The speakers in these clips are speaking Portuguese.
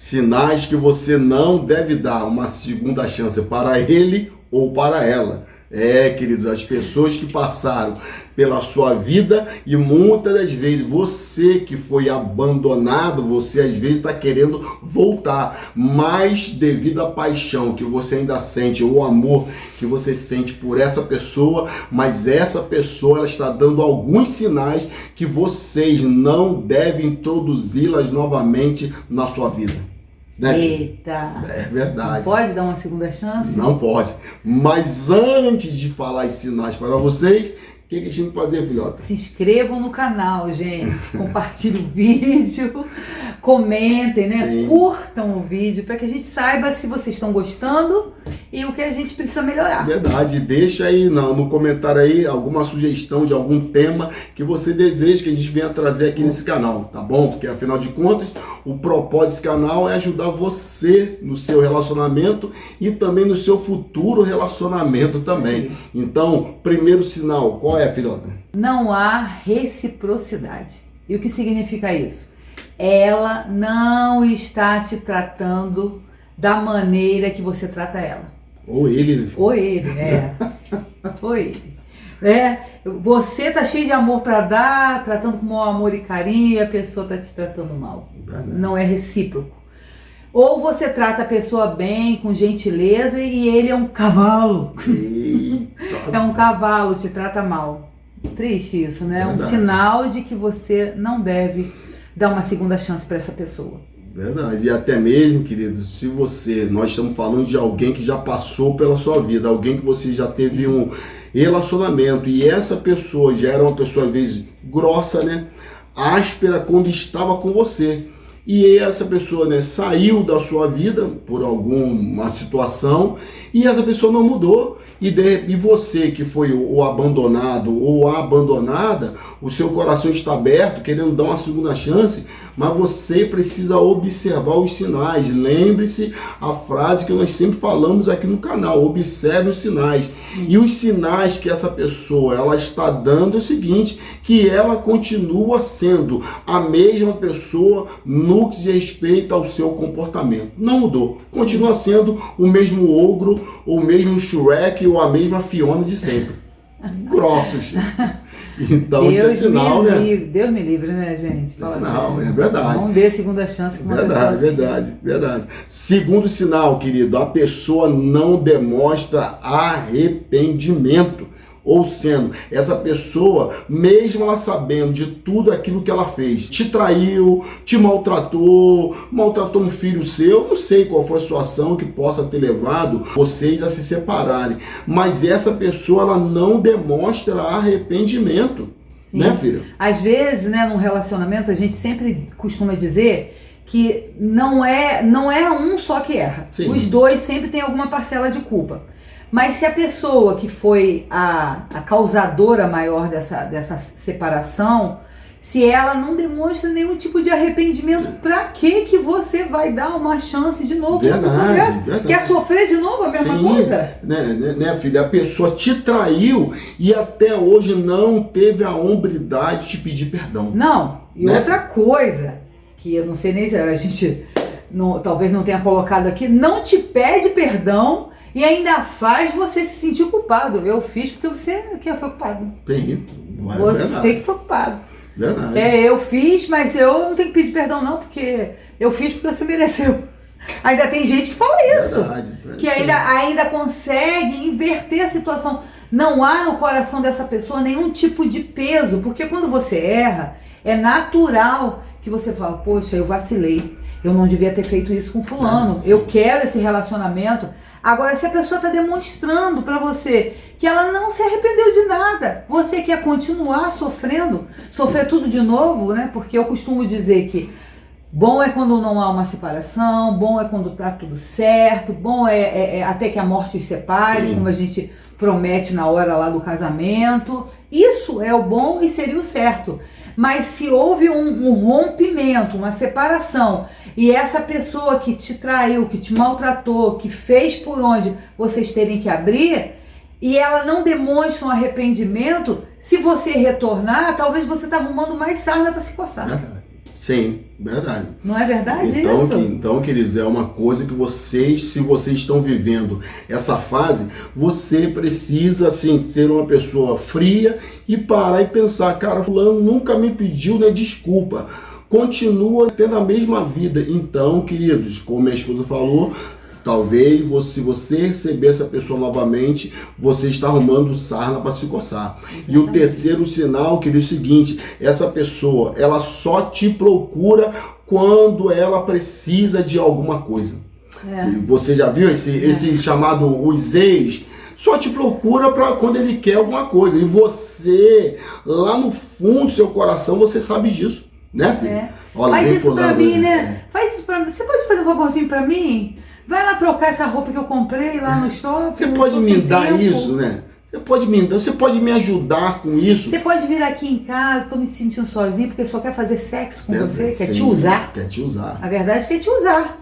Sinais que você não deve dar uma segunda chance para ele ou para ela. Queridos, as pessoas que passaram pela sua vida e muitas das vezes você que foi abandonado, você às vezes está querendo voltar, mas devido à paixão que você ainda sente, ou o amor que você sente por essa pessoa, mas essa pessoa ela está dando alguns sinais que vocês não devem introduzi-las novamente na sua vida. Né? Eita! É verdade. Não pode dar uma segunda chance? Não pode. Mas antes de falar os sinais para vocês, o que a gente tem que fazer, filhota? Se inscrevam no canal, gente. Compartilhem o vídeo. Comentem, né? Sim. Curtam o vídeo para que a gente saiba se vocês estão gostando e o que a gente precisa melhorar. Verdade. Deixa aí no comentário aí alguma sugestão de algum tema que você deseja que a gente venha trazer aqui nesse canal, tá bom? Porque afinal de contas, o propósito desse canal é ajudar você no seu relacionamento e também no seu futuro relacionamento também. Sim. Então, primeiro sinal, qual é, filhota? Não há reciprocidade. E o que significa isso? Ela não está te tratando da maneira que você trata ela. Ou ele, né? Ou ele, Ou ele. Você tá cheio de amor para dar, tratando com maior amor e carinho, e a pessoa tá te tratando mal. Não é recíproco. Ou você trata a pessoa bem, com gentileza, e ele é um cavalo. É um cavalo, te trata mal. Triste isso, né? Verdade. Um sinal de que você não deve dar uma segunda chance para essa pessoa. Verdade, e até mesmo, querido, se nós estamos falando de alguém que já passou pela sua vida, alguém que você já teve um relacionamento, e essa pessoa já era uma pessoa, às vezes, grossa, né? Áspera quando estava com você. E essa pessoa, né, saiu da sua vida por alguma situação, e essa pessoa não mudou. E você que foi o abandonado ou a abandonada, o seu coração está aberto, querendo dar uma segunda chance, mas você precisa observar os sinais. Lembre-se a frase que nós sempre falamos aqui no canal: observe os sinais. E os sinais que essa pessoa ela está dando é o seguinte, que ela continua sendo a mesma pessoa no que diz respeito ao seu comportamento. Não mudou. Continua sendo o mesmo ogro, o mesmo Shrek ou a mesma Fiona de sempre. Grossos. Então isso é sinal, né? Deus me livre, né, gente? É sinal, é verdade. Não dê segunda chance para uma pessoa assim. Verdade. Segundo sinal, querido, a pessoa não demonstra arrependimento. Ou sendo, essa pessoa, mesmo ela sabendo de tudo aquilo que ela fez, te traiu, te maltratou um filho seu, não sei qual foi a situação que possa ter levado vocês a se separarem, mas essa pessoa ela não demonstra arrependimento. Sim. Né, filha? Às vezes, né, num relacionamento, a gente sempre costuma dizer que não é um só que erra. Sim. Os dois sempre têm alguma parcela de culpa. Mas se a pessoa que foi a causadora maior dessa separação, se ela não demonstra nenhum tipo de arrependimento, pra que você vai dar uma chance de novo pra pessoa dessa? Quer sofrer de novo a mesma coisa? Né, filha? A pessoa te traiu e até hoje não teve a hombridade de te pedir perdão. Não. E né? Outra coisa, que eu não sei nem se a gente talvez não tenha colocado aqui, não te pede perdão e ainda faz você se sentir culpado. Eu fiz porque você que foi culpado. Sim, você que foi culpado. Verdade. Eu fiz, mas eu não tenho que pedir perdão não, porque eu fiz porque você mereceu. Ainda tem gente que fala isso. Verdade. Que ainda consegue inverter a situação. Não há no coração dessa pessoa nenhum tipo de peso, porque quando você erra, é natural que você fala, poxa, eu vacilei. Eu não devia ter feito isso com fulano. Eu quero esse relacionamento. Agora, se a pessoa está demonstrando para você que ela não se arrependeu de nada, você quer continuar sofrendo, sofrer tudo de novo, né? Porque eu costumo dizer que bom é quando não há uma separação, bom é quando está tudo certo, bom é até que a morte os separe, sim, como a gente promete na hora lá do casamento. Isso é o bom e seria o certo. Mas se houve um rompimento, uma separação, e essa pessoa que te traiu, que te maltratou, que fez por onde vocês terem que abrir, e ela não demonstra um arrependimento, se você retornar, talvez você está arrumando mais sarna para se coçar. Sim, verdade. Não é verdade Então, isso? então, queridos, é uma coisa que vocês, se vocês estão vivendo essa fase, você precisa, assim, ser uma pessoa fria e parar e pensar, cara, fulano nunca me pediu, né, desculpa. Continua tendo a mesma vida. Então, queridos, como minha esposa falou, talvez, se você receber essa pessoa novamente, você está arrumando sarna para se coçar. Exatamente. E o terceiro sinal, querido, é o seguinte, essa pessoa, ela só te procura quando ela precisa de alguma coisa. Você já viu esse chamado os ex? Só te procura para quando ele quer alguma coisa. E você, lá no fundo do seu coração, você sabe disso. Né, filho? Olha, faz isso pra mim, né? Faz isso pra mim. Você pode fazer um favorzinho pra mim? Vai lá trocar essa roupa que eu comprei lá no shopping. Você pode me dar isso, né? Você pode me ajudar com isso. Você pode vir aqui em casa, tô me sentindo sozinho porque só quer fazer sexo com você, quer te usar. Quer te usar. A verdade é que quer te usar,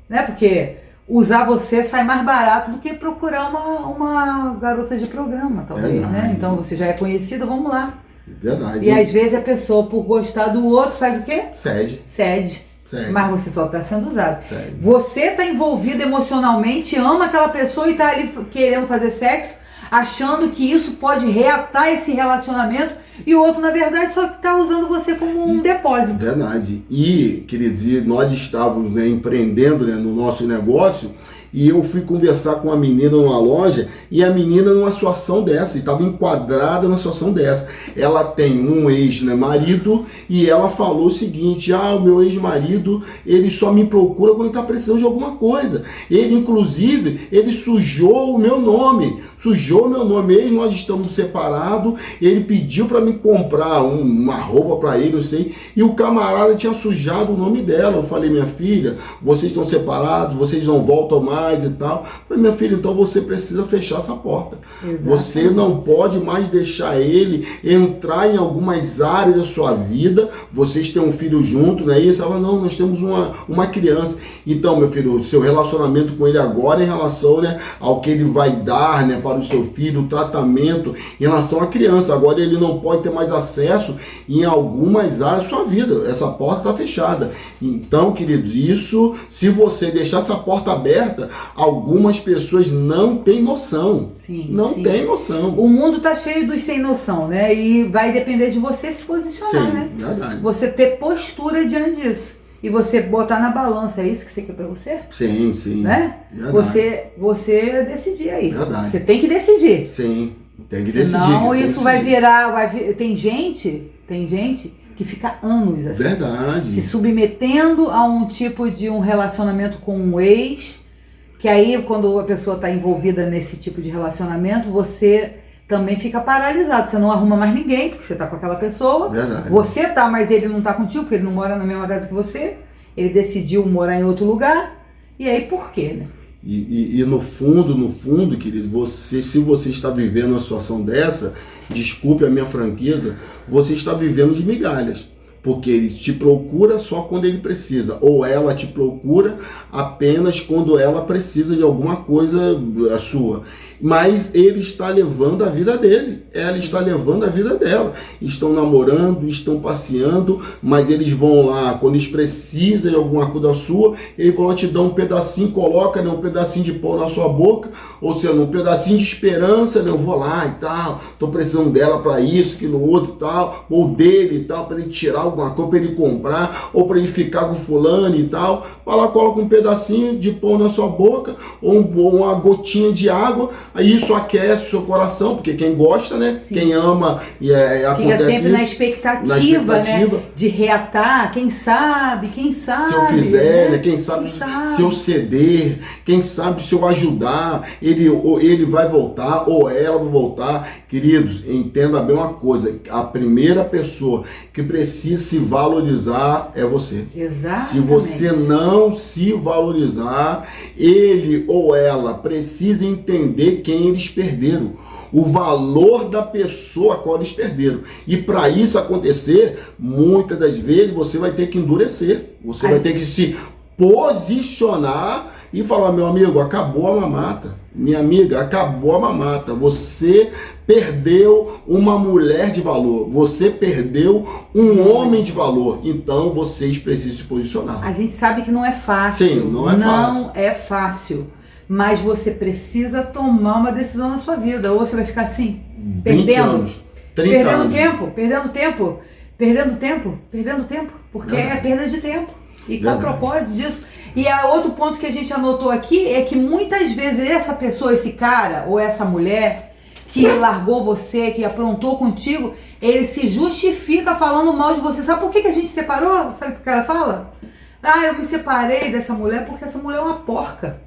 né? Porque usar você sai mais barato do que procurar uma garota de programa, talvez, né? Então você já é conhecida, vamos lá. Verdade. E às vezes a pessoa, por gostar do outro, faz o quê? Cede. Mas você só está sendo usado. Cede. Você está envolvido emocionalmente, ama aquela pessoa e está ali querendo fazer sexo, achando que isso pode reatar esse relacionamento, e o outro, na verdade, só está usando você como um depósito. Verdade. E, queridos, nós estávamos, né, empreendendo, né, no nosso negócio. E eu fui conversar com uma menina numa loja, e a menina numa situação dessa, estava enquadrada numa situação dessa. Ela tem um ex-marido, e ela falou o seguinte, o meu ex-marido, ele só me procura quando está precisando de alguma coisa. Ele, inclusive, ele sujou o meu nome, mesmo nós estamos separados, ele pediu para me comprar uma roupa para ele, não sei, e o camarada tinha sujado o nome dela. Eu falei, minha filha, vocês estão separados, vocês não voltam mais e tal. Eu falei, minha filha, então você precisa fechar essa porta. Exatamente. Você não pode mais deixar ele entrar em algumas áreas da sua vida. Vocês têm um filho junto, né? E ele fala, não, nós temos uma criança. Então, meu filho, o seu relacionamento com ele agora em relação, né, ao que ele vai dar, né, para o seu filho, o tratamento em relação à criança. Agora ele não pode ter mais acesso em algumas áreas da sua vida. Essa porta está fechada. Então, queridos, isso, se você deixar essa porta aberta, algumas pessoas não têm noção. Sim, não tem noção. O mundo está cheio dos sem noção, né? E vai depender de você se posicionar, sim, né? Verdade. Você ter postura diante disso. E você botar na balança, é isso que você quer pra você? Sim, sim. Né? Você decidir aí. Verdade. Você tem que decidir. Sim, tem que decidir. Senão isso vai virar... Tem gente que fica anos assim. Verdade. Se submetendo a um tipo de um relacionamento com um ex, que aí quando a pessoa está envolvida nesse tipo de relacionamento, você também fica paralisado. Você não arruma mais ninguém, porque você tá com aquela pessoa. Verdade. Você tá, mas ele não tá contigo, porque ele não mora na mesma casa que você. Ele decidiu morar em outro lugar. E aí, por quê, né? E no fundo, querido, se você está vivendo uma situação dessa, desculpe a minha franqueza, você está vivendo de migalhas. Porque ele te procura só quando ele precisa, ou ela te procura apenas quando ela precisa de alguma coisa sua. Mas ele está levando a vida dele, ela está levando a vida dela. Estão namorando, estão passeando, mas eles vão lá, quando eles precisam de alguma coisa sua, eles vão lá te dar um pedacinho, coloca, né, um pedacinho de pão na sua boca, ou seja, um pedacinho de esperança, né, eu vou lá e tal, estou precisando dela para isso, aquilo outro e tal, ou dele e tal, para ele tirar alguma coisa, para ele comprar, ou para ele ficar com fulano e tal. Vai lá, coloca um pedacinho de pão na sua boca, ou uma gotinha de água, aí isso aquece o seu coração, porque quem gosta, né? Sim. Quem ama, fica sempre na expectativa, né? De reatar, quem sabe. Se eu fizer, né? Quem sabe se eu ceder, quem sabe se eu ajudar, ele vai voltar, ou ela vai voltar. Queridos, entenda bem uma coisa, a primeira pessoa que precisa se valorizar é você. Exatamente. Se você não se valorizar, ele ou ela precisa entender quem eles perderam, o valor da pessoa a qual eles perderam. E para isso acontecer, muitas das vezes você vai ter que endurecer, você vai ter que se posicionar e falar, meu amigo, acabou a mamata. Minha amiga, acabou a mamata. Você perdeu uma mulher de valor. Você perdeu um homem de valor. Então, vocês precisam se posicionar. A gente sabe que não é fácil. Sim, não é fácil. Não é fácil. Mas você precisa tomar uma decisão na sua vida. Ou você vai ficar assim, 20 perdendo. anos, 30 Perdendo anos. Perdendo tempo. Porque Verdade. é perda de tempo. E qual o Verdade. propósito disso? E outro ponto que a gente anotou aqui é que muitas vezes essa pessoa, esse cara ou essa mulher que largou você, que aprontou contigo, ele se justifica falando mal de você. Sabe por que a gente separou? Sabe o que o cara fala? Ah, eu me separei dessa mulher porque essa mulher é uma porca.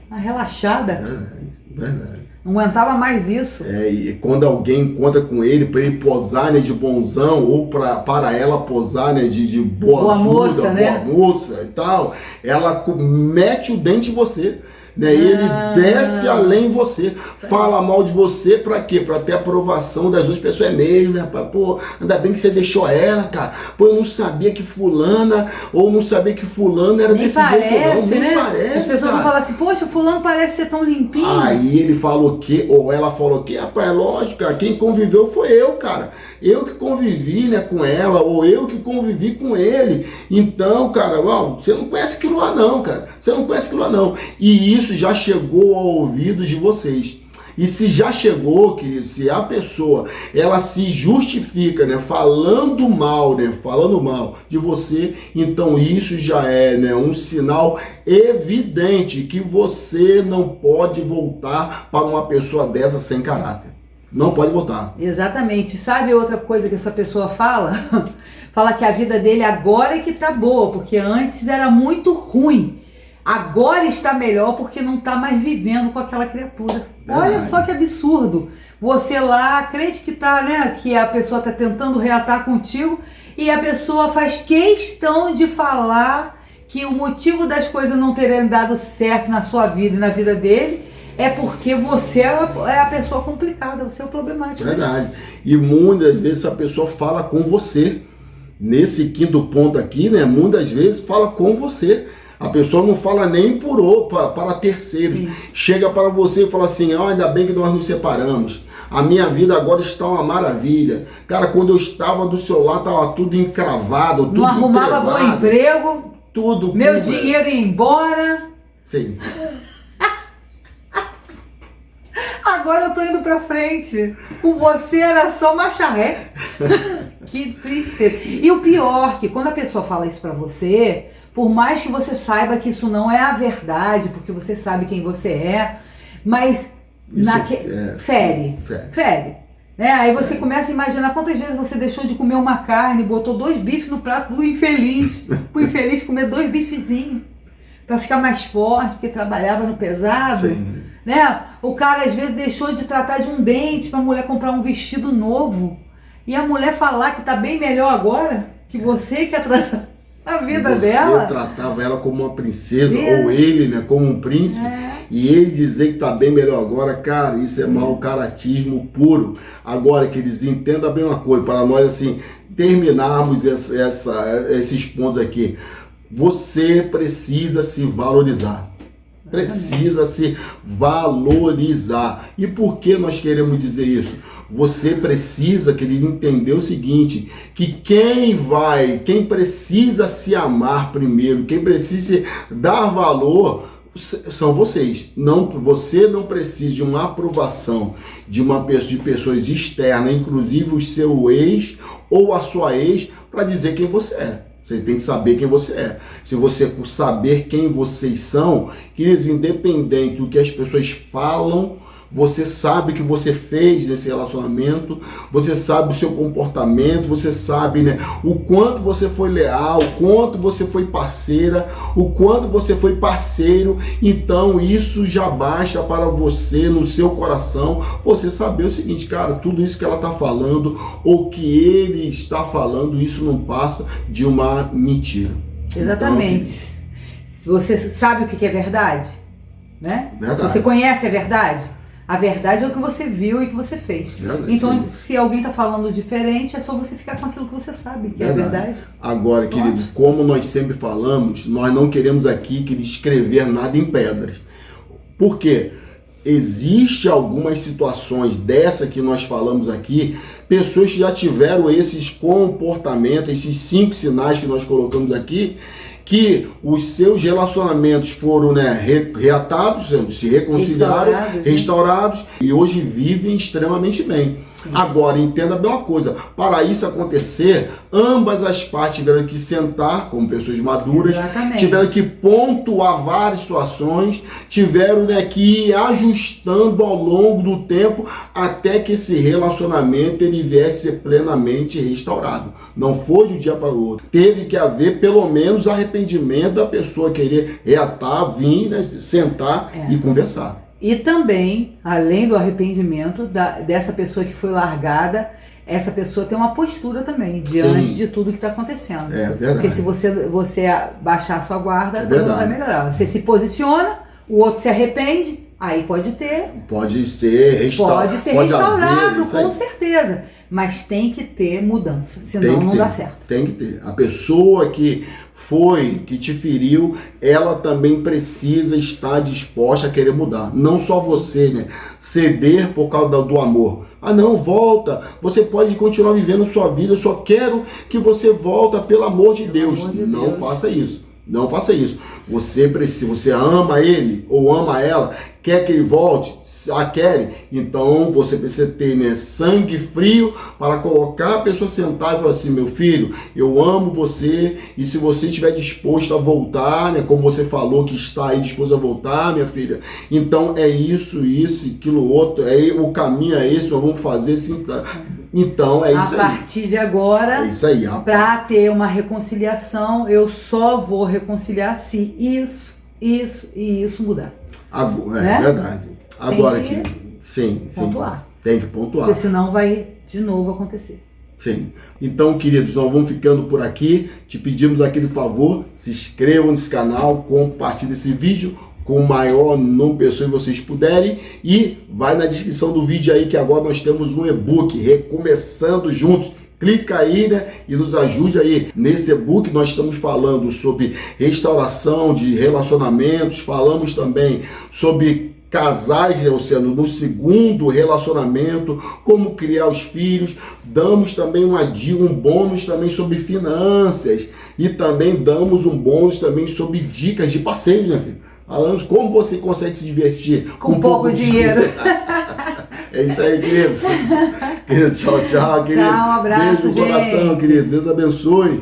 Uma relaxada. Verdade. Não aguentava mais isso. E quando alguém encontra com ele para ele posar, né, de bonzão, ou para ela posar, né, de boa ajuda, moça, né? boa moça e tal, ela mete o dente em você. Né? Ele desce além de você, fala mal de você pra quê? Pra ter aprovação das outras pessoas. É mesmo, né? Pô, ainda bem que você deixou ela, cara. Pô, eu não sabia que fulana, ou não sabia que fulano era nem desse parece, jeito, não. Nem né? parece, as pessoas vão falar assim, poxa, fulano parece ser tão limpinho. Aí ele falou que, ou ela falou que, rapaz, é lógico, cara, quem conviveu foi eu, cara. Eu que convivi, né, com ela, ou eu que convivi com ele. Então, cara, ó, você não conhece aquilo lá não, cara. Você não conhece aquilo lá não. E isso já chegou ao ouvido de vocês. E se já chegou, querido, se a pessoa, ela se justifica, né, falando mal de você, então isso já é, né, um sinal evidente que você não pode voltar para uma pessoa dessa sem caráter. Não pode voltar. Exatamente. Sabe outra coisa que essa pessoa fala? Fala que a vida dele agora é que tá boa, porque antes era muito ruim. Agora está melhor porque não está mais vivendo com aquela criatura. Olha só que absurdo. Você lá, crente que tá, né, que a pessoa tá tentando reatar contigo e a pessoa faz questão de falar que o motivo das coisas não terem dado certo na sua vida e na vida dele é porque você é a pessoa complicada, você é o problemático. Verdade. E muitas vezes a pessoa fala com você. Nesse quinto ponto aqui, né, muitas vezes fala com você. A pessoa não fala nem para terceiros. Sim. Chega para você e fala assim, ainda bem que nós nos separamos. A minha vida agora está uma maravilha. Cara, quando eu estava do seu lado, estava tudo encravado, tudo não arrumava bom emprego, tudo. Meu dinheiro ia embora. Sim. Agora eu tô indo pra frente. Com você era só marcha ré. Que tristeza. E o pior, que quando a pessoa fala isso pra você, por mais que você saiba que isso não é a verdade, porque você sabe quem você é, mas fere. Né? Aí você começa a imaginar quantas vezes você deixou de comer uma carne, botou 2 bifes no prato do infeliz. O infeliz comer 2 bifezinhos pra ficar mais forte, porque trabalhava no pesado. Sim. Né? O cara às vezes deixou de tratar de um dente pra mulher comprar um vestido novo. E a mulher falar que tá bem melhor agora, que você quer trazer a vida dela. Você tratava ela como uma princesa, ou ele, né, como um príncipe, e ele dizer que tá bem melhor agora, cara, isso é mau caratismo puro. Agora, que eles entendam bem uma coisa, para nós, assim, terminarmos esses pontos aqui, você precisa se valorizar. Precisa se valorizar. E por que nós queremos dizer isso? Você precisa, querido, entender o seguinte, que quem precisa se amar primeiro, quem precisa dar valor, são vocês. Você não precisa de uma aprovação de pessoas externas, inclusive o seu ex ou a sua ex, para dizer quem você é. Você tem que saber quem você é. Se você saber quem vocês são, queridos, independente do que as pessoas falam, você sabe o que você fez nesse relacionamento, você sabe o seu comportamento, você sabe, né, o quanto você foi leal, o quanto você foi parceira, o quanto você foi parceiro. Então isso já basta para você, no seu coração, você saber o seguinte, cara, tudo isso que ela está falando ou que ele está falando, isso não passa de uma mentira. Exatamente. Então, você sabe o que é verdade? Né? Verdade. Se você conhece a verdade, A verdade é o que você viu e que você fez. Verdade, então, sim. se alguém está falando diferente, é só você ficar com aquilo que você sabe, que é a verdade. Agora, querido, como nós sempre falamos, nós não queremos aqui escrever nada em pedras. Por quê? Existe algumas situações dessa que nós falamos aqui, pessoas que já tiveram esses comportamentos, esses 5 sinais que nós colocamos aqui, que os seus relacionamentos foram, né, reatados, se reconciliaram, restaurados, e hoje vivem extremamente bem. Sim. Agora, entenda bem uma coisa, para isso acontecer, ambas as partes tiveram que sentar como pessoas maduras, exatamente, tiveram que pontuar várias situações, tiveram, né, que ir ajustando ao longo do tempo até que esse relacionamento ele viesse ser plenamente restaurado. Não foi de um dia para o outro. Teve que haver pelo menos arrependimento da pessoa querer reatar, vir, né, sentar e conversar. E também, além do arrependimento dessa pessoa que foi largada, essa pessoa tem uma postura também, diante de tudo que está acontecendo. É verdade. Porque se você baixar a sua guarda, a coisa não vai melhorar. Você se posiciona, o outro se arrepende, aí pode ser restaurado, com certeza. Mas tem que ter mudança, senão não dá certo. Tem que ter. A pessoa que te feriu, ela também precisa estar disposta a querer mudar. Não só você, né? Ceder por causa do amor. Ah, não, volta. Você pode continuar vivendo sua vida. Eu só quero que você volta, pelo amor de Deus. Não faça isso. Não faça isso. Você ama ele ou ama ela, quer que ele volte, quer, então você precisa ter, né, sangue frio para colocar a pessoa sentar e falar assim: meu filho, eu amo você, e se você estiver disposto a voltar, né, como você falou que está aí disposto a voltar, minha filha, então é isso, aquilo outro, o caminho é esse, nós vamos fazer assim, tá? Então é isso aí. A partir de agora, para ter uma reconciliação, eu só vou reconciliar se isso e isso mudar. É verdade. Agora que sim, pontuar. Tem que pontuar. Porque senão vai de novo acontecer. Sim. Então, queridos, nós vamos ficando por aqui. Te pedimos aquele favor, se inscrevam nesse canal, compartilhem esse vídeo com o maior número de pessoas que vocês puderem, e vai na descrição do vídeo aí que agora nós temos um e-book, Recomeçando Juntos. Clica aí, né, e nos ajude aí. Nesse e-book nós estamos falando sobre restauração de relacionamentos, falamos também sobre casais, ou seja, no segundo relacionamento, como criar os filhos, damos também um bônus também sobre finanças, e também damos um bônus também sobre dicas de passeios, né, filho? Falamos como você consegue se divertir com pouco dinheiro. É isso aí, queridos. Querido, tchau, querido. Tchau, um abraço, beijo no coração, querido. Deus abençoe.